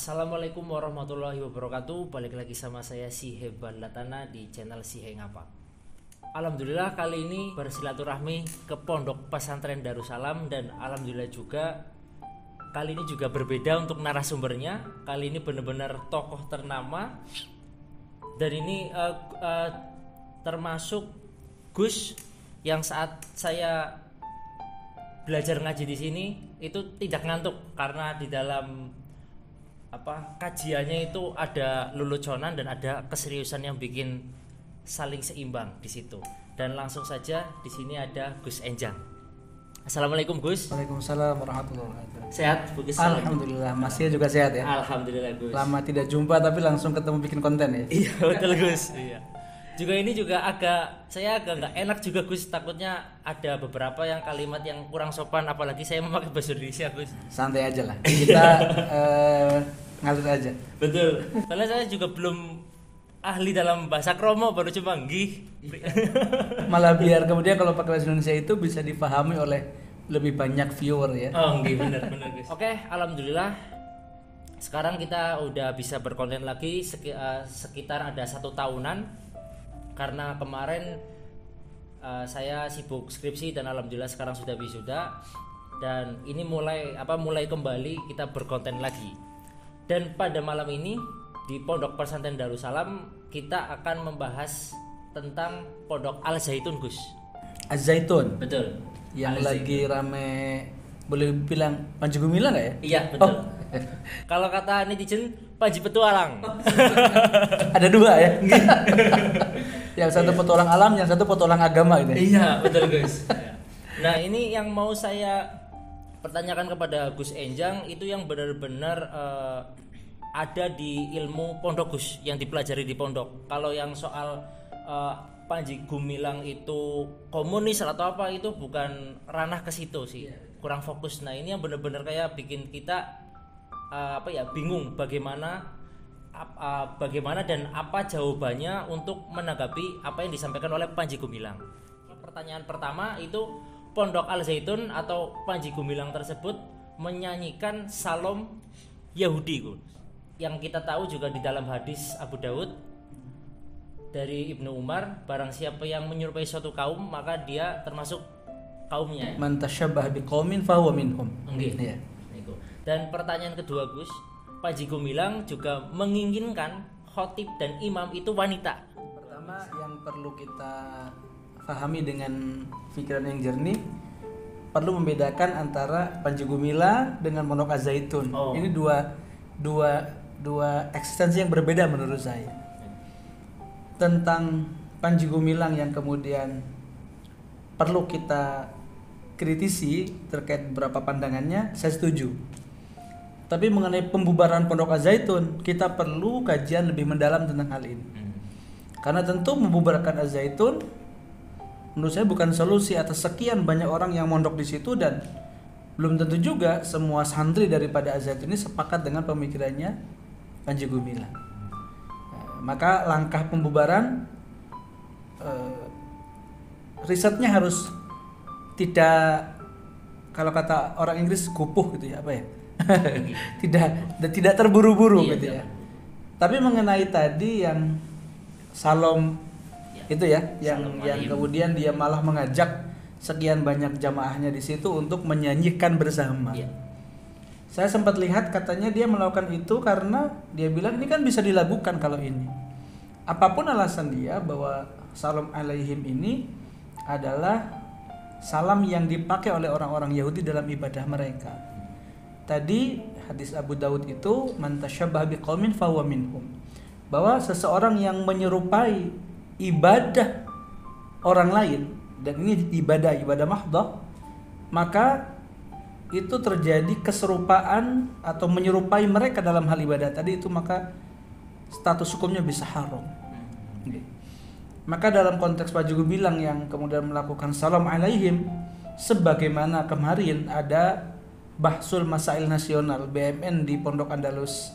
Assalamualaikum warahmatullahi wabarakatuh. Balik lagi sama saya Sihe Balatana di channel Sihe Ngapa. Alhamdulillah kali ini bersilaturahmi ke Pondok Pesantren Darussalam. Dan alhamdulillah juga kali ini juga berbeda untuk narasumbernya. Kali ini benar-benar tokoh ternama. Dan ini termasuk Gus yang saat saya belajar ngaji di sini itu tidak ngantuk, karena di dalam kajiannya itu ada leluconan dan ada keseriusan yang bikin saling seimbang di situ. Dan langsung saja di sini ada Gus Enjang. Assalamualaikum Gus. Waalaikumsalam warahmatullahi wabarakatuh. Sehat Gus? Alhamdulillah, masih juga sehat ya. Alhamdulillah Gus. Lama tidak jumpa tapi langsung ketemu bikin konten ya. Iya betul Gus. Iya. Juga ini juga saya agak nggak enak juga Gus, takutnya ada beberapa yang kalimat yang kurang sopan, apalagi saya memakai bahasa Indonesia Gus. Santai aja lah, kita ngalir aja. Betul. Soalnya saya juga belum ahli dalam bahasa kromo, baru cuma nggih. Malah biar kemudian kalau pakai bahasa Indonesia itu bisa dipahami oleh lebih banyak viewer ya. Oh nggih, benar Gus. Oke, alhamdulillah. Sekarang kita udah bisa berkonten lagi sekitar ada 1 tahunan. Karena kemarin saya sibuk skripsi dan alhamdulillah sekarang sudah wisuda, dan ini mulai kembali kita berkonten lagi. Dan pada malam ini di Pondok Pesantren Darussalam kita akan membahas tentang Pondok Al Zaitun Gus. Al Zaitun. Betul. Yang lagi rame, boleh bilang Panji Gumilang nggak ya? Iya betul. Kalau kata netizen Panji Petualang. Ada 2 ya. Yang satu petualang alam, yang satu petualang agama gitu. Iya betul Gus. Nah ini yang mau saya pertanyakan kepada Gus Enjang, itu yang benar-benar ada di ilmu pondok Gus, yang dipelajari di pondok. Kalau yang soal Panji Gumilang itu komunis atau apa, itu bukan ranah ke situ sih, kurang fokus. Nah ini yang benar-benar kayak bikin kita bingung bagaimana dan apa jawabannya untuk menanggapi apa yang disampaikan oleh Panji Gumilang. Pertanyaan pertama itu, Pondok Al Zaitun atau Panji Gumilang tersebut menyanyikan Salam Yahudi, yang kita tahu juga di dalam hadis Abu Daud dari Ibnu Umar, barang siapa yang menyerupai suatu kaum maka dia termasuk kaumnya. Man tasyabbah biqaumin fahuwa minhum. Iya. Dan pertanyaan kedua Gus, Panji Gumilang juga menginginkan khotib dan imam itu wanita. Pertama yang perlu kita pahami dengan pikiran yang jernih, perlu membedakan antara Panji Gumilang dengan Pondok Al Zaitun. Ini dua eksistensi yang berbeda menurut saya. Tentang Panji Gumilang yang kemudian perlu kita kritisi terkait beberapa pandangannya, saya setuju. Tapi mengenai pembubaran Pondok Al Zaitun, kita perlu kajian lebih mendalam tentang hal ini. Karena tentu membubarkan Al Zaitun menurut saya bukan solusi atas sekian banyak orang yang mondok di situ, dan belum tentu juga semua santri daripada Al Zaitun ini sepakat dengan pemikirannya Panji Gumilang. Maka langkah pembubaran risetnya harus tidak, kalau kata orang Inggris, gupuh gitu ya, tidak terburu-buru gitu ya. Tapi mengenai tadi yang Salam itu ya, yang kemudian dia malah mengajak sekian banyak jamaahnya di situ untuk menyanyikan bersama. Saya sempat lihat katanya dia melakukan itu karena dia bilang ini kan bisa dilakukan kalau ini. Apapun alasan dia bahwa Salam alaihim ini adalah salam yang dipakai oleh orang-orang Yahudi dalam ibadah mereka. Tadi hadis Abu Daud itu man tasyabbah biqaumin fahuwa minhum, bahwa seseorang yang menyerupai ibadah orang lain, dan ini ibadah mahdhah, maka itu terjadi keserupaan atau menyerupai mereka dalam hal ibadah tadi itu, maka status hukumnya bisa haram. Maka dalam konteks Panji Gumilang yang kemudian melakukan salam alaihim, sebagaimana kemarin ada Bahsul Masail Nasional BMN di Pondok Andalus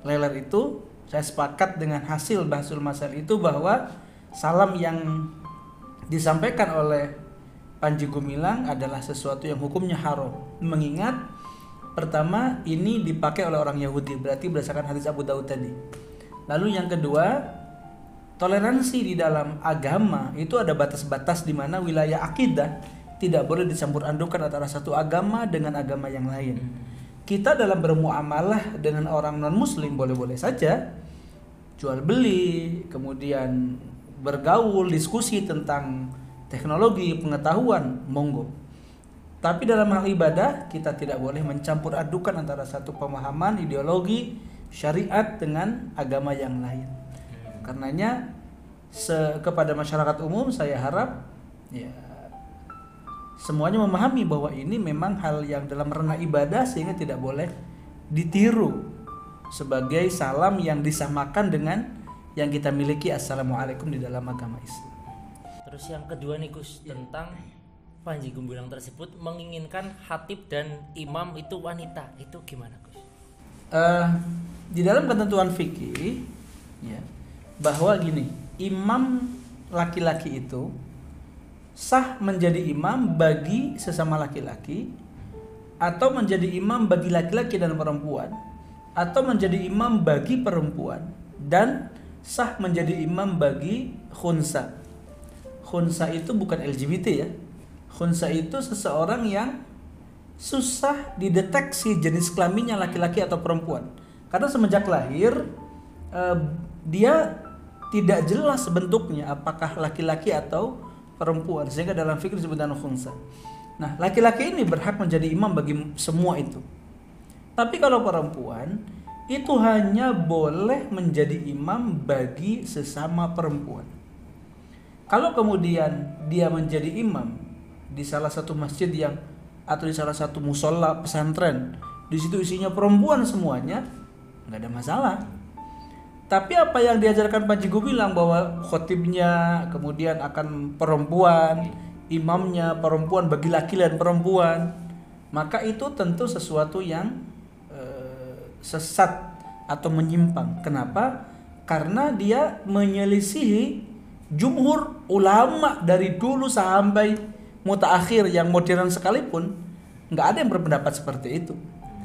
Leler itu, saya sepakat dengan hasil Bahsul Masail itu bahwa salam yang disampaikan oleh Panji Gumilang adalah sesuatu yang hukumnya haram, mengingat Pertama, ini dipakai oleh orang Yahudi, berarti berdasarkan hadis Abu Daud tadi. Lalu yang kedua, toleransi di dalam agama itu ada batas-batas di mana wilayah akidah tidak boleh dicampur adukan antara satu agama dengan agama yang lain. Kita dalam bermuamalah dengan orang non-muslim boleh-boleh saja jual beli, kemudian bergaul, diskusi tentang teknologi, pengetahuan, monggo. Tapi dalam hal ibadah kita tidak boleh mencampur adukan antara satu pemahaman, ideologi, syariat dengan agama yang lain. Karenanya kepada masyarakat umum saya harap ya semuanya memahami bahwa ini memang hal yang dalam ranah ibadah sehingga tidak boleh ditiru sebagai salam yang disamakan dengan yang kita miliki assalamualaikum di dalam agama Islam. Terus yang kedua nih Gus, tentang Panji Gumilang tersebut menginginkan khatib dan imam itu wanita, itu gimana Gus? Di dalam ketentuan fikih ya, bahwa gini, imam laki-laki itu sah menjadi imam bagi sesama laki-laki, atau menjadi imam bagi laki-laki dan perempuan, atau menjadi imam bagi perempuan, dan sah menjadi imam bagi khunsa. Khunsa itu bukan LGBT ya. Khunsa itu seseorang yang susah dideteksi jenis kelaminnya laki-laki atau perempuan. Karena semenjak lahir dia tidak jelas bentuknya apakah laki-laki atau perempuan, sehingga dalam fikih disebutkan khunsa. Nah, laki-laki ini berhak menjadi imam bagi semua itu. Tapi kalau perempuan itu hanya boleh menjadi imam bagi sesama perempuan. Kalau kemudian dia menjadi imam di salah satu masjid yang atau di salah satu musola pesantren, di situ isinya perempuan semuanya, nggak ada masalah. Tapi apa yang diajarkan Panji Gumilang bahwa khotibnya kemudian akan perempuan, imamnya perempuan bagi laki dan perempuan, maka itu tentu sesuatu yang sesat atau menyimpang. Kenapa? Karena dia menyelisihi jumhur ulama dari dulu sampai mutaakhir yang modern sekalipun, nggak ada yang berpendapat seperti itu,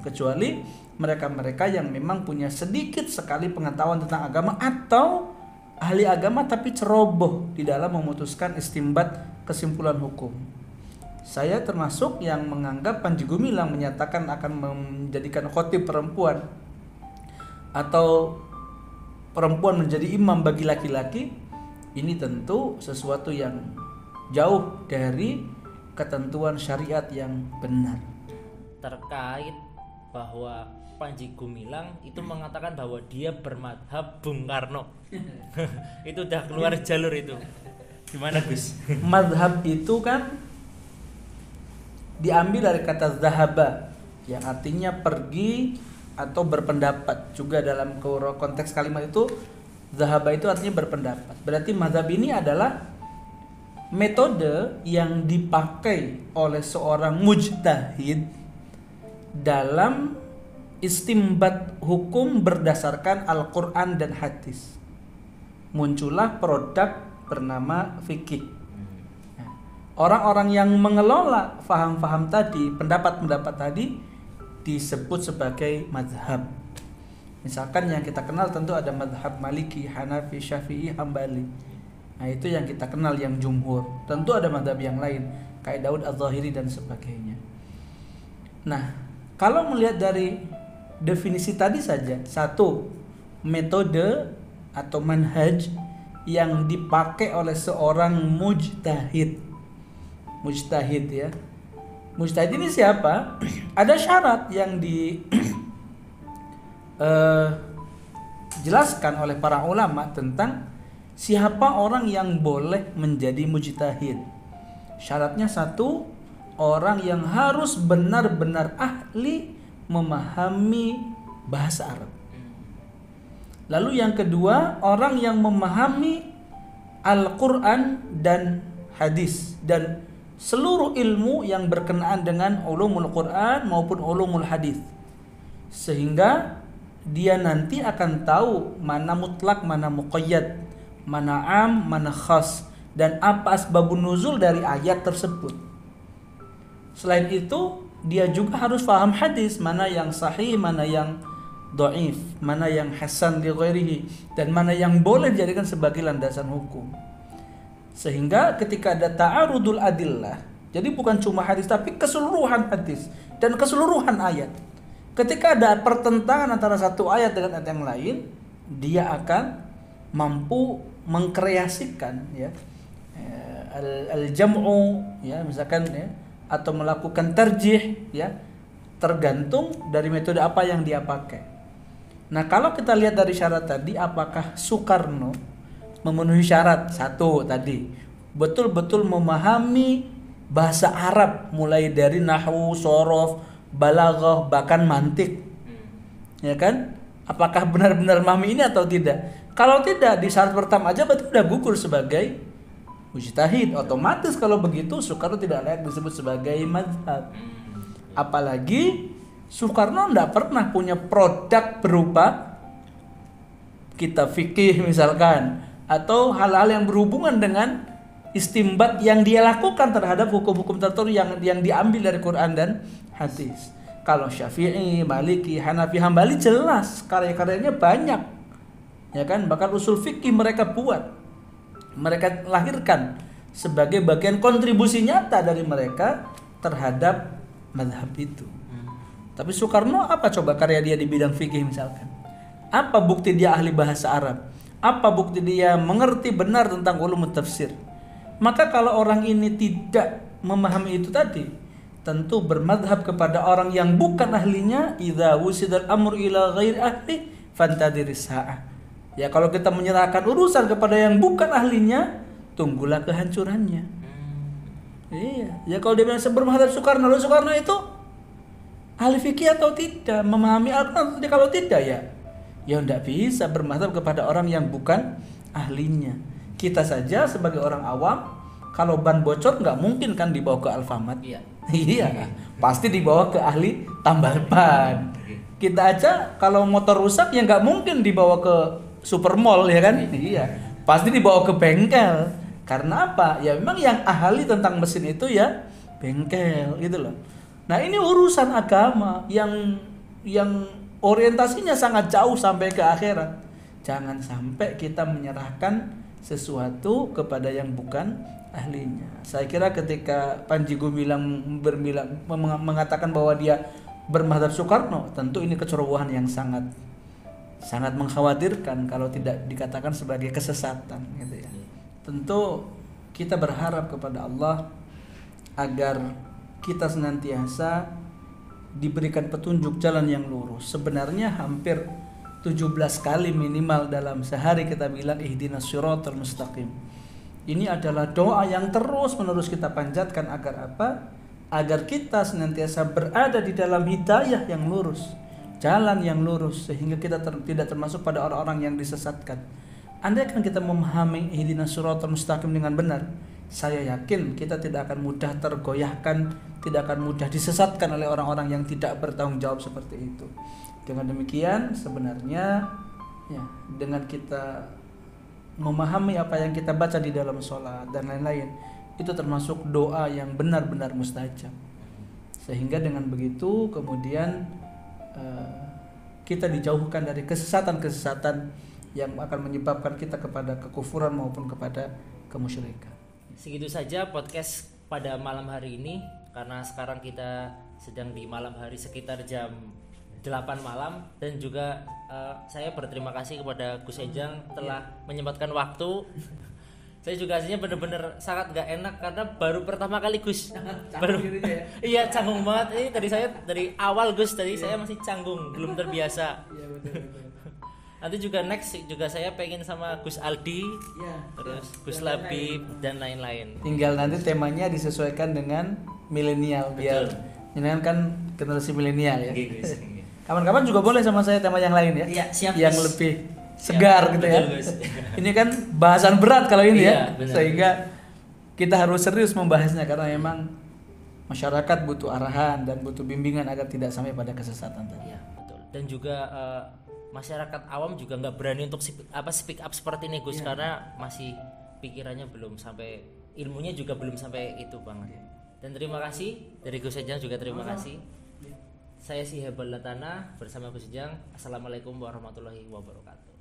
kecuali mereka-mereka yang memang punya sedikit sekali pengetahuan tentang agama atau ahli agama tapi ceroboh di dalam memutuskan istimbat kesimpulan hukum. Saya termasuk yang menganggap Panji Gumilang menyatakan akan menjadikan khotib perempuan atau perempuan menjadi imam bagi laki-laki, ini tentu sesuatu yang jauh dari ketentuan syariat yang benar. Terkait bahwa Panji Gumilang itu mengatakan bahwa dia bermadhab Bung Karno. Itu udah keluar jalur itu. Gimana Gus? Madhab itu kan diambil dari kata zahaba yang artinya pergi atau berpendapat. Juga dalam konteks kalimat itu zahaba itu artinya berpendapat. Berarti madhab ini adalah metode yang dipakai oleh seorang mujtahid dalam istimbat hukum berdasarkan Al-Quran dan hadis. Muncullah produk bernama fikih. Orang-orang yang mengelola faham-faham tadi, pendapat-pendapat tadi disebut sebagai madhab. Misalkan yang kita kenal tentu ada madhab Maliki, Hanafi, Syafi'i, Hambali. Nah itu yang kita kenal yang jumhur. Tentu ada madhab yang lain kayak Daud Az-Zahiri dan sebagainya. Nah kalau melihat dari definisi tadi saja, satu, metode atau manhaj yang dipakai oleh seorang mujtahid. Mujtahid ya. Mujtahid ini siapa? Ada syarat yang dijelaskan oleh para ulama tentang siapa orang yang boleh menjadi mujtahid. Syaratnya satu, orang yang harus benar-benar ahli memahami bahasa Arab. Lalu yang kedua, orang yang memahami Al-Quran dan hadis dan seluruh ilmu yang berkenaan dengan ulumul Quran maupun ulumul hadis, sehingga dia nanti akan tahu mana mutlak, mana muqayyad, mana am, mana khas, dan apa asbabun nuzul dari ayat tersebut. Selain itu, dia juga harus paham hadis, mana yang sahih, mana yang dhaif, mana yang hasan li ghairihi, dan mana yang boleh dijadikan sebagai landasan hukum. Sehingga ketika ada ta'arudul adillah, jadi bukan cuma hadis tapi keseluruhan hadis dan keseluruhan ayat. Ketika ada pertentangan antara satu ayat dengan ayat yang lain, dia akan mampu mengkreasikan ya al-jam'u ya misalkan ya, atau melakukan tarjih ya, tergantung dari metode apa yang dia pakai. Nah, kalau kita lihat dari syarat tadi, apakah Soekarno memenuhi syarat satu tadi, betul-betul memahami bahasa Arab mulai dari nahwu, shorof, balaghah, bahkan mantik, ya kan? Apakah benar-benar memahami ini atau tidak? Kalau tidak, di syarat pertama aja berarti udah gugur sebagai mujtahid. Otomatis kalau begitu Soekarno tidak layak disebut sebagai mazhab. Apalagi Soekarno tidak pernah punya produk berupa kitab fikih misalkan, atau hal-hal yang berhubungan dengan istimbat yang dia lakukan terhadap hukum-hukum tertentu yang diambil dari Quran dan hadis. Kalau Syafi'i, Maliki, Hanafi, Hambali jelas karya-karyanya banyak, ya kan? Bahkan usul fikih mereka buat, mereka lahirkan sebagai bagian kontribusi nyata dari mereka terhadap mazhab itu. Tapi Soekarno apa coba karya dia di bidang fikih misalkan? Apa bukti dia ahli bahasa Arab? Apa bukti dia mengerti benar tentang ulum tafsir? Maka kalau orang ini tidak memahami itu tadi, tentu bermadhab kepada orang yang bukan ahlinya, idza wusidal amru ila ghairi ahli fantadiris sa'ah. Ya, kalau kita menyerahkan urusan kepada yang bukan ahlinya, tunggulah kehancurannya. Iya, ya kalau dia bilang bermadhab Soekarno, lalu Soekarno itu ahli fikih atau tidak, memahami Al-Quran atau kalau tidak ya tidak bisa bermadhab kepada orang yang bukan ahlinya. Kita saja sebagai orang awam, kalau ban bocor nggak mungkin kan dibawa ke Alfamart. Iya, pasti dibawa ke ahli tambal ban. Kita aja kalau motor rusak ya nggak mungkin dibawa ke supermall ya kan? Iya, pasti dibawa ke bengkel. Karena apa? Ya memang yang ahli tentang mesin itu ya bengkel gitu loh. Nah, ini urusan agama yang orientasinya sangat jauh sampai ke akhirat. Jangan sampai kita menyerahkan sesuatu kepada yang bukan ahlinya. Saya kira ketika Panji Gumilang mengatakan bahwa dia bermadhab Soekarno, tentu ini kecerobohan yang sangat mengkhawatirkan kalau tidak dikatakan sebagai kesesatan gitu ya. Tentu kita berharap kepada Allah agar kita senantiasa diberikan petunjuk jalan yang lurus. Sebenarnya hampir 17 kali minimal dalam sehari kita bilang ihdinas siratal mustaqim. Ini adalah doa yang terus-menerus kita panjatkan agar apa? Agar kita senantiasa berada di dalam hidayah yang lurus, jalan yang lurus, sehingga kita tidak termasuk pada orang-orang yang disesatkan. Andai kan kita memahami ihdinas siratal mustaqim dengan benar, saya yakin kita tidak akan mudah tergoyahkan, tidak akan mudah disesatkan oleh orang-orang yang tidak bertanggung jawab seperti itu. Dengan demikian sebenarnya ya, dengan kita memahami apa yang kita baca di dalam sholat dan lain-lain, itu termasuk doa yang benar-benar mustajab. Sehingga dengan begitu kemudian kita dijauhkan dari kesesatan-kesesatan yang akan menyebabkan kita kepada kekufuran maupun kepada kemusyrikan. Segitu saja podcast pada malam hari ini, karena sekarang kita sedang di malam hari sekitar jam 8 malam, dan juga saya berterima kasih kepada Gus Ejang telah menyempatkan waktu. Saya juga aslinya benar-benar sangat gak enak karena baru pertama kali Gus. Baru gitu ya? Iya, canggung banget. Ini dari awal Gus, saya masih canggung, belum terbiasa. Iya, betul. Nanti juga next juga saya pengen sama Gus Aldi, terus Gus Labib dan lain-lain. Tinggal nanti temanya disesuaikan dengan milenial, biar ini kan generasi milenial ya. Kapan-kapan juga boleh sama saya tema yang lain ya. Iya, siap. Yang lebih segar gitu ya. Ini kan bahasan berat kalau ini ya. Benar. Sehingga kita harus serius membahasnya karena memang masyarakat butuh arahan dan butuh bimbingan agar tidak sampai pada kesesatan tadi. Iya, betul. Dan juga masyarakat awam juga nggak berani untuk speak up seperti ini Gus, karena masih pikirannya belum sampai, ilmunya juga belum sampai itu banget. Dan terima kasih dari Gus Ejang juga terima kasih. Saya si Hebal Latana bersama Gus Ejang. Assalamualaikum warahmatullahi wabarakatuh.